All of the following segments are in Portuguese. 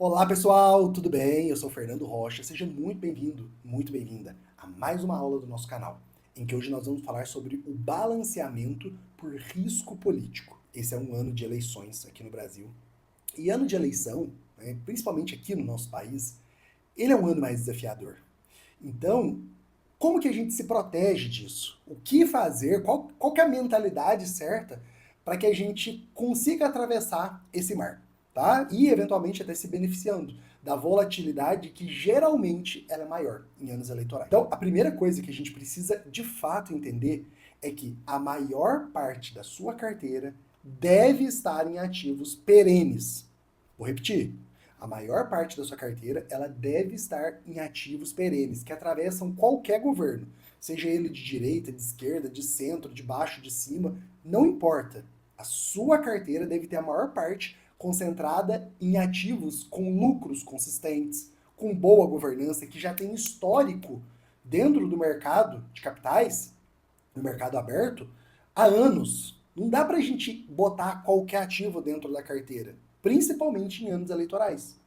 Olá pessoal, tudo bem? Eu sou Fernando Rocha, seja muito bem-vindo, muito bem-vinda a mais uma aula do nosso canal, em que hoje nós vamos falar sobre o balanceamento por risco político. Esse é um ano de eleições aqui no Brasil. E ano de eleição, né, principalmente aqui no nosso país, ele é um ano mais desafiador. Então, como que a gente se protege disso? O que fazer? Qual que é a mentalidade certa para que a gente consiga atravessar esse mar, tá? E eventualmente até se beneficiando da volatilidade que geralmente ela é maior em anos eleitorais. Então, a primeira coisa que a gente precisa de fato entender é que a maior parte da sua carteira deve estar em ativos perenes. Vou repetir. A maior parte da sua carteira, ela deve estar em ativos perenes, que atravessam qualquer governo, seja ele de direita, de esquerda, de centro, de baixo, de cima, não importa. A sua carteira deve ter a maior parte concentrada em ativos com lucros consistentes, com boa governança, que já tem histórico dentro do mercado de capitais, no mercado aberto, há anos. Não dá para a gente botar qualquer ativo dentro da carteira, principalmente em anos eleitorais.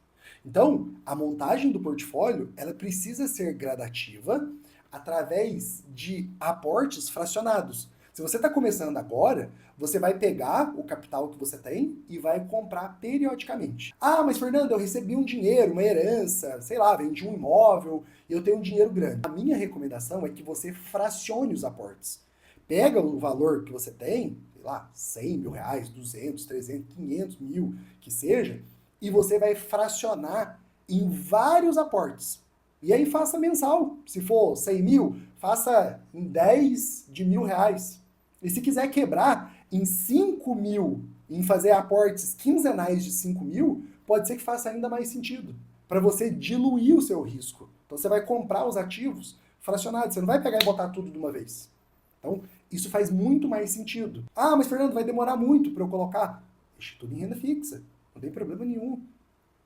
Então, a montagem do portfólio, ela precisa ser gradativa através de aportes fracionados. Se você está começando agora, você vai pegar o capital que você tem e vai comprar periodicamente. Ah, mas Fernando, eu recebi um dinheiro, uma herança, sei lá, vendi um imóvel e eu tenho um dinheiro grande. A minha recomendação é que você fracione os aportes. Pega o valor que você tem, sei lá, 100 mil reais, 200, 300, 500 mil, que seja, e você vai fracionar em vários aportes. E aí faça mensal. Se for 100 mil, faça em 10 de R$ 1.000. E se quiser quebrar em 5 mil, em fazer aportes quinzenais de 5 mil, pode ser que faça ainda mais sentido, para você diluir o seu risco. Então você vai comprar os ativos fracionados, você não vai pegar e botar tudo de uma vez. Então, isso faz muito mais sentido. Ah, mas Fernando, vai demorar muito para eu colocar. Deixe tudo em renda fixa, não tem problema nenhum.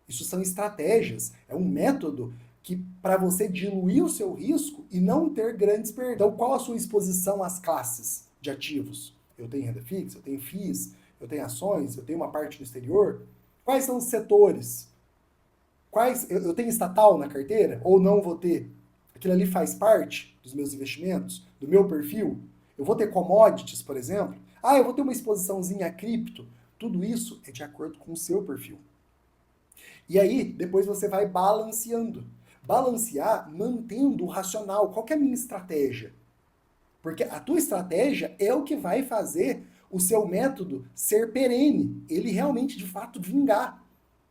Isso são estratégias, é um método que para você diluir o seu risco e não ter grandes perdas. Então, qual a sua exposição às classes de ativos? Eu tenho renda fixa, eu tenho FIIs, eu tenho ações, eu tenho uma parte no exterior. Quais são os setores? Eu tenho estatal na carteira ou não vou ter? Aquilo ali faz parte dos meus investimentos, do meu perfil? Eu vou ter commodities, por exemplo? Ah, eu vou ter uma exposiçãozinha a cripto. Tudo isso é de acordo com o seu perfil. E aí, depois você vai balanceando. Balancear mantendo o racional. Qual que é a minha estratégia? Porque a tua estratégia é o que vai fazer o seu método ser perene. Ele realmente, de fato, vingar.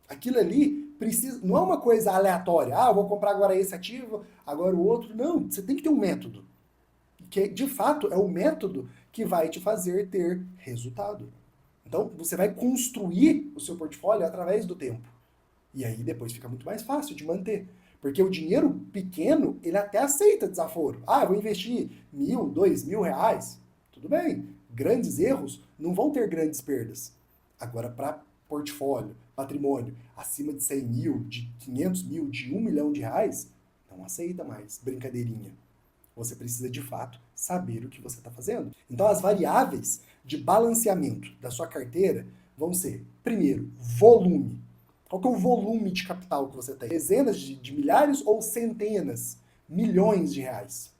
Aquilo ali precisa, não é uma coisa aleatória. Ah, eu vou comprar agora esse ativo, agora o outro. Não, você tem que ter um método. Que, de fato, é o método que vai te fazer ter resultado. Então, você vai construir o seu portfólio através do tempo. E aí depois fica muito mais fácil de manter. Porque o dinheiro pequeno, ele até aceita desaforo. Ah, eu vou investir 1.000, 2.000 reais. Tudo bem. Grandes erros não vão ter grandes perdas. Agora, para portfólio, patrimônio, acima de 100 mil, de 500 mil, de 1 milhão de reais, não aceita mais brincadeirinha. Você precisa, de fato, saber o que você está fazendo. Então, as variáveis de balanceamento da sua carteira vão ser, primeiro, volume. Qual que é o volume de capital que você tem? Dezenas de milhares ou centenas, milhões de reais?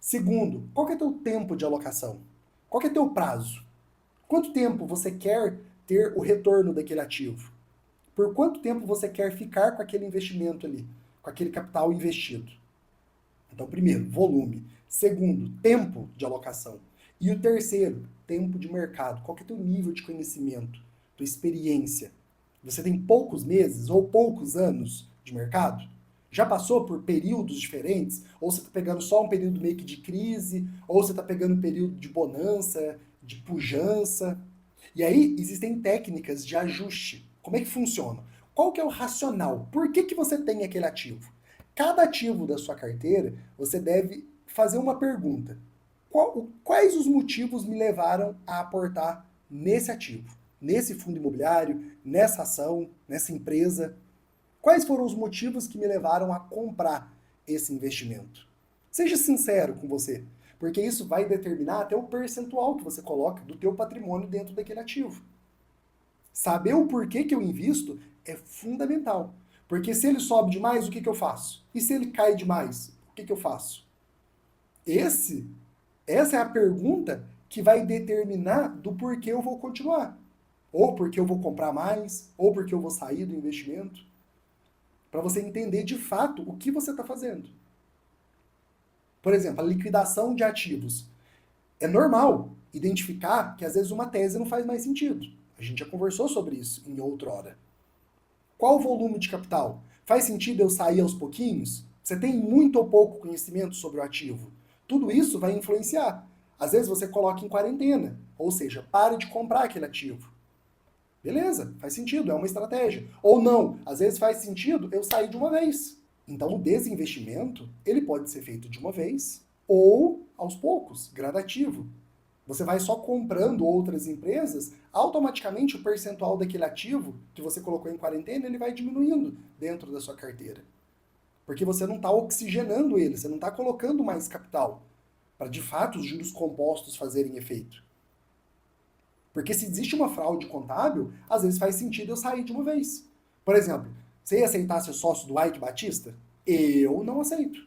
Segundo, qual que é teu tempo de alocação? Qual que é teu prazo? Quanto tempo você quer ter o retorno daquele ativo? Por quanto tempo você quer ficar com aquele investimento ali, com aquele capital investido? Então, primeiro, volume. Segundo, tempo de alocação. E o terceiro, tempo de mercado. Qual que é o teu nível de conhecimento, tua experiência? Você tem poucos meses ou poucos anos de mercado? Já passou por períodos diferentes? Ou você está pegando só um período meio que de crise? Ou você está pegando um período de bonança, de pujança? E aí existem técnicas de ajuste. Como é que funciona? Qual que é o racional? Por que você tem aquele ativo? Cada ativo da sua carteira, você deve fazer uma pergunta. Quais os motivos me levaram a aportar nesse ativo, nesse fundo imobiliário, nessa ação, nessa empresa? Quais foram os motivos que me levaram a comprar esse investimento? Seja sincero com você, porque isso vai determinar até o percentual que você coloca do teu patrimônio dentro daquele ativo. Saber o porquê que eu invisto é fundamental. Porque se ele sobe demais, o que eu faço? E se ele cai demais, o que eu faço? Essa é a pergunta que vai determinar do porquê eu vou continuar. Ou porque eu vou comprar mais, ou porque eu vou sair do investimento. Para você entender de fato o que você está fazendo. Por exemplo, a liquidação de ativos. É normal identificar que às vezes uma tese não faz mais sentido. A gente já conversou sobre isso em outra hora. Qual o volume de capital? Faz sentido eu sair aos pouquinhos? Você tem muito ou pouco conhecimento sobre o ativo? Tudo isso vai influenciar. Às vezes você coloca em quarentena, ou seja, pare de comprar aquele ativo. Beleza, faz sentido, é uma estratégia. Ou não, às vezes faz sentido eu sair de uma vez. Então o desinvestimento, ele pode ser feito de uma vez ou aos poucos, gradativo. Você vai só comprando outras empresas, automaticamente o percentual daquele ativo que você colocou em quarentena, ele vai diminuindo dentro da sua carteira. Porque você não está oxigenando ele, você não está colocando mais capital para de fato os juros compostos fazerem efeito. Porque se existe uma fraude contábil, às vezes faz sentido eu sair de uma vez. Por exemplo, você ia aceitar ser sócio do Ike Batista? Eu não aceito.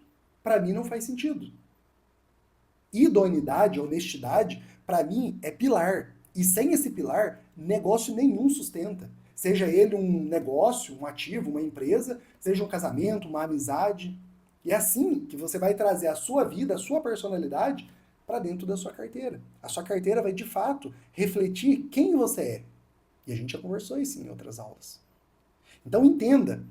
Para mim não faz sentido. Idoneidade, honestidade, para mim é pilar. E sem esse pilar, negócio nenhum sustenta. Seja ele um negócio, um ativo, uma empresa, seja um casamento, uma amizade. E é assim que você vai trazer a sua vida, a sua personalidade para dentro da sua carteira. A sua carteira vai, de fato, refletir quem você é. E a gente já conversou isso em outras aulas. Então entenda,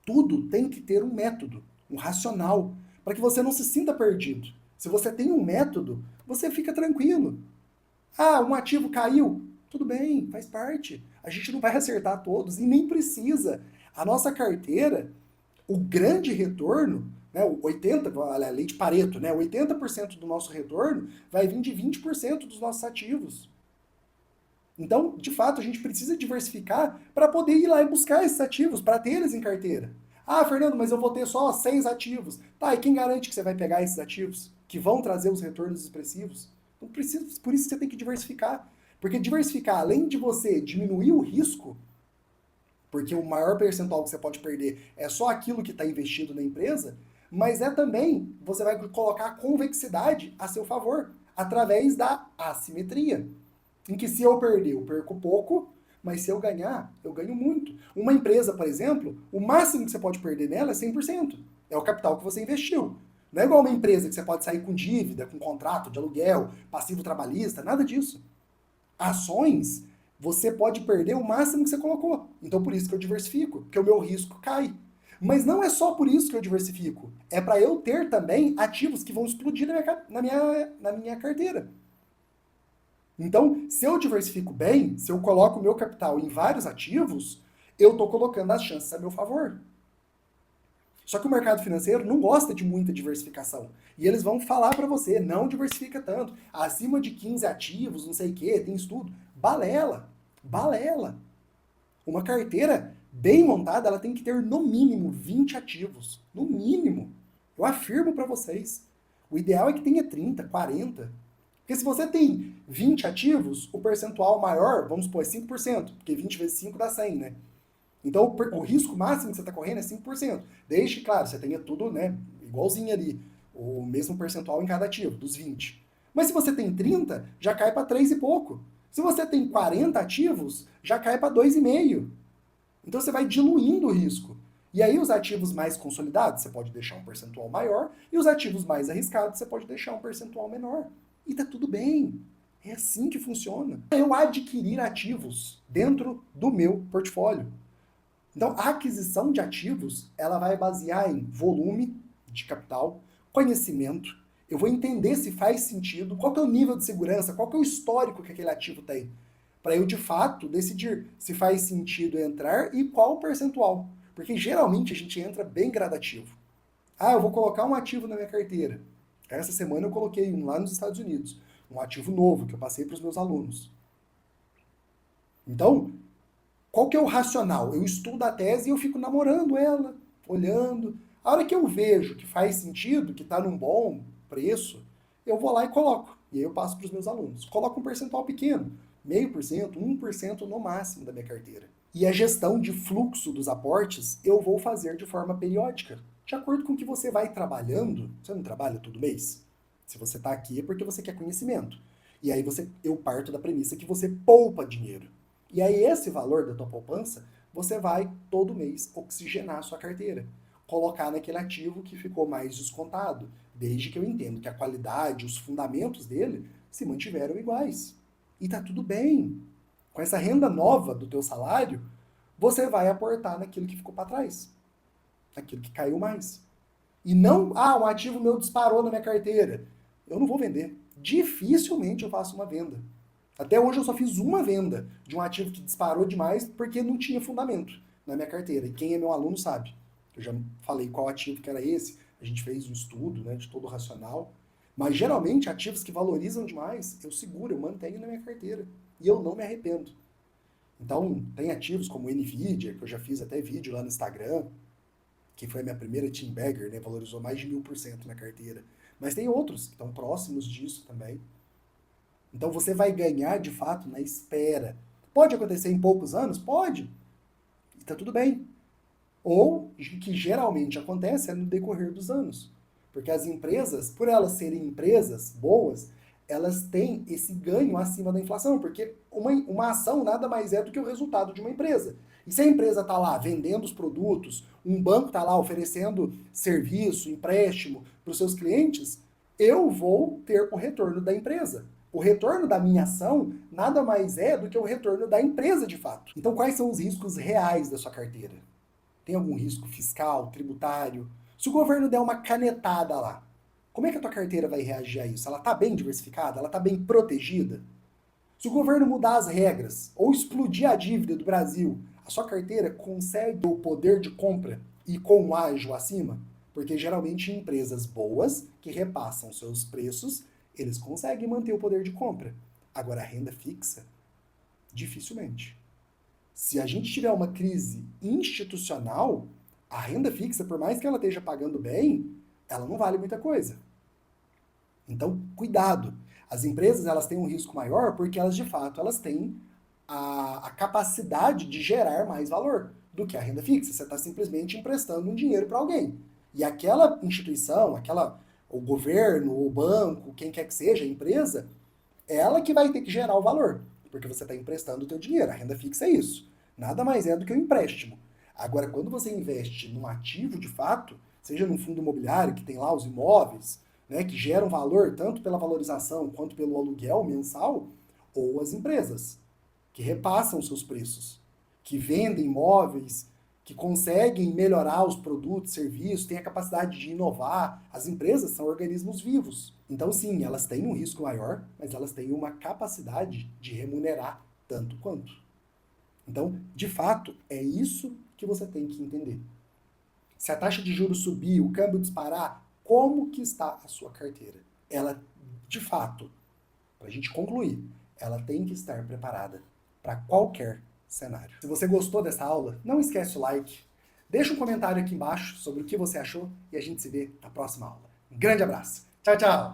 tudo tem que ter um método, um racional, para que você não se sinta perdido. Se você tem um método, você fica tranquilo. Ah, um ativo caiu? Tudo bem, faz parte. A gente não vai acertar todos e nem precisa. A nossa carteira, o grande retorno, né, 80, a lei de Pareto, né, 80% do nosso retorno vai vir de 20% dos nossos ativos. Então, de fato, a gente precisa diversificar para poder ir lá e buscar esses ativos, para ter eles em carteira. Ah, Fernando, mas eu vou ter só 6 ativos. Tá, e quem garante que você vai pegar esses ativos que vão trazer os retornos expressivos? Não precisa, por isso que você tem que diversificar. Porque diversificar, além de você diminuir o risco, porque o maior percentual que você pode perder é só aquilo que está investido na empresa, mas é também, você vai colocar a convexidade a seu favor, através da assimetria. Em que se eu perder, eu perco pouco, mas se eu ganhar, eu ganho muito. Uma empresa, por exemplo, o máximo que você pode perder nela é 100%. É o capital que você investiu. Não é igual uma empresa que você pode sair com dívida, com contrato de aluguel, passivo trabalhista, nada disso. Ações, você pode perder o máximo que você colocou. Então por isso que eu diversifico, porque o meu risco cai. Mas não é só por isso que eu diversifico. É para eu ter também ativos que vão explodir na minha carteira. Então, se eu diversifico bem, se eu coloco o meu capital em vários ativos, eu estou colocando as chances a meu favor. Só que o mercado financeiro não gosta de muita diversificação. E eles vão falar para você, não diversifica tanto. Acima de 15 ativos, não sei o quê, tem estudo. Balela. Balela. Uma carteira bem montada, ela tem que ter no mínimo 20 ativos. No mínimo. Eu afirmo para vocês. O ideal é que tenha 30, 40. Porque se você tem 20 ativos, o percentual maior, vamos supor, é 5%, porque 20 vezes 5 dá 100, né? Então o risco máximo que você está correndo é 5%. Desde que, claro, você tenha tudo, né, igualzinho ali, o mesmo percentual em cada ativo, dos 20. Mas se você tem 30, já cai para 3 e pouco. Se você tem 40 ativos, já cai para 2,5. Então você vai diluindo o risco. E aí os ativos mais consolidados, você pode deixar um percentual maior, e os ativos mais arriscados, você pode deixar um percentual menor. E tá tudo bem. É assim que funciona. Eu adquirir ativos dentro do meu portfólio. Então, a aquisição de ativos, ela vai basear em volume de capital, conhecimento. Eu vou entender se faz sentido, qual que é o nível de segurança, qual que é o histórico que aquele ativo tem, para eu, de fato, decidir se faz sentido entrar e qual o percentual. Porque, geralmente, a gente entra bem gradativo. Ah, eu vou colocar um ativo na minha carteira. Essa semana eu coloquei um lá nos Estados Unidos, um ativo novo que eu passei para os meus alunos. Então, qual que é o racional? Eu estudo a tese e eu fico namorando ela, olhando. A hora que eu vejo que faz sentido, que está num bom preço, eu vou lá e coloco. E aí eu passo para os meus alunos. Coloco um percentual pequeno, 0,5%, 1% no máximo da minha carteira. E a gestão de fluxo dos aportes eu vou fazer de forma periódica, de acordo com o que você vai trabalhando. Você não trabalha todo mês? Se você está aqui é porque você quer conhecimento. E aí eu parto da premissa que você poupa dinheiro. E aí esse valor da tua poupança, você vai todo mês oxigenar a sua carteira, colocar naquele ativo que ficou mais descontado, desde que eu entendo que a qualidade, os fundamentos dele se mantiveram iguais. E tá tudo bem. Com essa renda nova do teu salário, você vai aportar naquilo que ficou para trás, naquilo que caiu mais. E não, um ativo meu disparou na minha carteira. Eu não vou vender. Dificilmente eu faço uma venda. Até hoje eu só fiz uma venda de um ativo que disparou demais porque não tinha fundamento na minha carteira. E quem é meu aluno sabe. Eu já falei qual ativo que era esse. A gente fez um estudo, né, de todo o racional. Mas geralmente ativos que valorizam demais, eu seguro, eu mantenho na minha carteira. E eu não me arrependo. Então, tem ativos como o NVIDIA, que eu já fiz até vídeo lá no Instagram, que foi a minha primeira team bagger, né, valorizou mais de 1000% na carteira. Mas tem outros que estão próximos disso também. Então você vai ganhar de fato na espera. Pode acontecer em poucos anos? Pode. E tá tudo bem. Ou, que geralmente acontece, é no decorrer dos anos. Porque as empresas, por elas serem empresas boas, elas têm esse ganho acima da inflação, porque uma ação nada mais é do que o resultado de uma empresa. E se a empresa está lá vendendo os produtos, um banco está lá oferecendo serviço, empréstimo para os seus clientes, eu vou ter o retorno da empresa. O retorno da minha ação nada mais é do que o retorno da empresa de fato. Então, quais são os riscos reais da sua carteira? Tem algum risco fiscal, tributário? Se o governo der uma canetada lá, como é que a tua carteira vai reagir a isso? Ela está bem diversificada? Ela está bem protegida? Se o governo mudar as regras ou explodir a dívida do Brasil, a sua carteira consegue o poder de compra e com um ágio acima? Porque geralmente empresas boas que repassam seus preços, eles conseguem manter o poder de compra. Agora a renda fixa, dificilmente. Se a gente tiver uma crise institucional, a renda fixa, por mais que ela esteja pagando bem, ela não vale muita coisa. Então, cuidado. As empresas elas têm um risco maior porque elas, de fato, elas têm a capacidade de gerar mais valor do que a renda fixa. Você está simplesmente emprestando um dinheiro para alguém. E aquela instituição, o governo, o banco, quem quer que seja, a empresa, ela que vai ter que gerar o valor, porque você está emprestando o teu dinheiro. A renda fixa é isso. Nada mais é do que um empréstimo. Agora, quando você investe num ativo de fato, seja num fundo imobiliário que tem lá os imóveis, né, que geram valor tanto pela valorização quanto pelo aluguel mensal, ou as empresas, que repassam seus preços, que vendem imóveis, que conseguem melhorar os produtos, serviços, têm a capacidade de inovar. As empresas são organismos vivos. Então, sim, elas têm um risco maior, mas elas têm uma capacidade de remunerar tanto quanto. Então, de fato, é isso que você tem que entender. Se a taxa de juros subir, o câmbio disparar, como que está a sua carteira? Ela, de fato, para a gente concluir, ela tem que estar preparada para qualquer cenário. Se você gostou dessa aula, não esquece o like, deixa um comentário aqui embaixo sobre o que você achou e a gente se vê na próxima aula. Um grande abraço. Tchau, tchau!